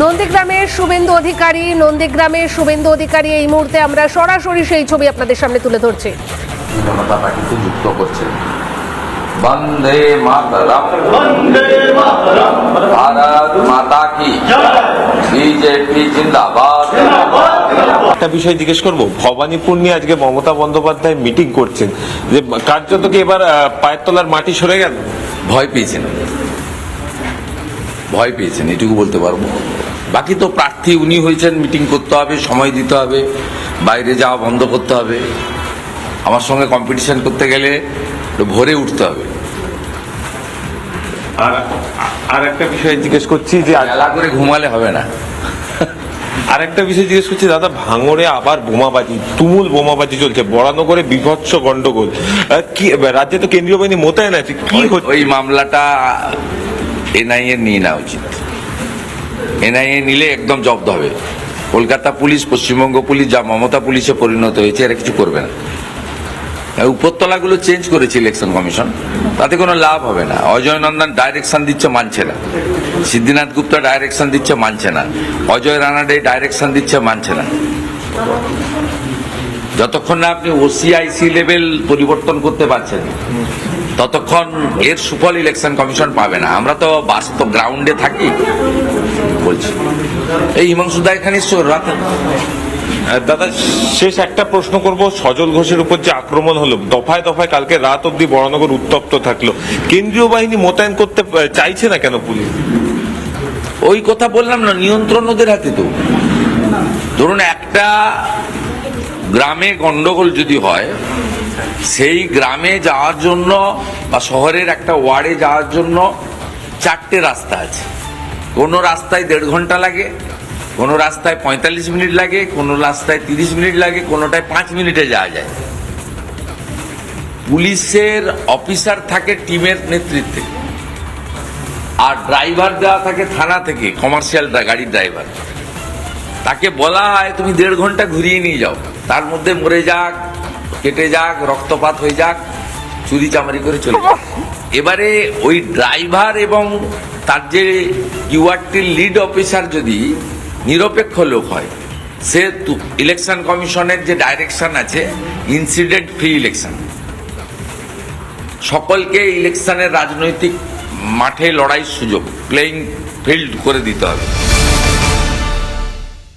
নন্দীগ্রামের শুভেন্দু অধিকারী এই মুহূর্তে আমরা সরাসরি সেই ছবি আপনাদের সামনে তুলে ধরছি। জনতা পার্টিকে যুক্ত করছে। বন্দে মাতরম, বন্দে মাতরম, ভারত মাতা কি বিজেপি জিন্দাবাদ। একটা বিষয় জিজ্ঞেস করবো, ভবানীপুর নিয়ে আজকে মমতা বন্দ্যোপাধ্যায় মিটিং করছেন, যে কার্যত কি এবার পায়ের তলার মাটি সরে গেল? ভয় পেয়েছেন, এটুকু বলতে পারবো। বাকি তো প্রার্থী উনি হয়েছেন, মিটিং করতে হবে, সময় দিতে হবে, বাইরে যাওয়া বন্ধ করতে হবে। আমার সঙ্গে কম্পিটিশন করতে গেলে ভোরে উঠতে হবে। আর একটা বিষয় জিজ্ঞেস করছি, যে মেলা করে ঘুমালে হবে না। আর একটা বিষয় জিজ্ঞেস করছি দাদা, ভাঙড়ে আবার বোমাবাজি, তুমুল বোমাবাজি চলছে, বরানগরে বিভৎস গন্ডগোল। কি রাজ্যে তো কেন্দ্রীয় বাহিনী মোতায়েন আছে, কি ওই মামলাটা এনআইএ নিয়ে নেওয়া উচিত। এনআইএ নিলে একদম জব্দ হবে। কলকাতা পুলিশ, পশ্চিমবঙ্গ পুলিশ যা মমতা পুলিশে পরিণত হয়েছে, এরা কিছু করবে না। উপরতলাগুলো চেঞ্জ করেছে ইলেকশন কমিশন, তাতে কোনো লাভ হবে না। অজয় নন্দন ডাইরেকশন দিচ্ছে, মানছে না। সিদ্ধিনাথ গুপ্তা ডাইরেকশন দিচ্ছে, মানছে না। অজয় রানাডে ডাইরেকশন দিচ্ছে, মানছে না। যতক্ষণ না আপনি ওসিআইসি লেভেল পরিবর্তন করতে পারছেন, ততক্ষণ এর সুফল ইলেকশন কমিশন পাবে না। আমরা তো বাস্তব গ্রাউন্ডে থাকি বলছি। এই হিমাংশু দা এখানে রাতে। দাদা শেষ একটা প্রশ্ন করব, সজল ঘোষের উপর যে আক্রমণ হলো, দফায় দফায় কালকে রাত অব্দি বরানগর উত্তপ্ত থাকলো, কেন্দ্রীয় বাহিনী মোতায়েন করতে চাইছে না কেন পুলিশ? ওই কথা বললাম না, নিয়ন্ত্রণ ওদের হাতে। তো ধরুন একটা গ্রামে গন্ডগোল যদি হয়, সেই গ্রামে যাওয়ার জন্য বা শহরের একটা ওয়ার্ডে যাওয়ার জন্য 4টে রাস্তা আছে। কোনো রাস্তায় 1.5 ঘন্টা লাগে, কোনো রাস্তায় 45 মিনিট লাগে, কোনো রাস্তায় 30 মিনিট লাগে, কোনোটায় 5 মিনিটে যাওয়া যায়। পুলিশের অফিসার থাকে টিমের নেতৃত্বে, আর ড্রাইভার দেওয়া থাকে থানা থেকে, কমার্শিয়াল গাড়ির ড্রাইভার। তাকে বলা হয় তুমি 1.5 ঘন্টা ঘুরিয়ে নিয়ে যাও, তার মধ্যে মরে যাক, কেটে যাক, রক্তপাত হয়ে যাক, চুরি চামারি করে চলে যাক। এবারে ওই ড্রাইভার এবং তার যে কিউআরটির লিড অফিসার যদি নিরপেক্ষ লোক হয়, সে ইলেকশন কমিশনের যে ডাইরেকশন আছে, ইনসিডেন্ট ফ্রি ইলেকশন, সকলকে ইলেকশনের রাজনৈতিক মাঠে লড়াইয়ের সুযোগ, প্লেইং ফিল্ড করে দিতে হবে।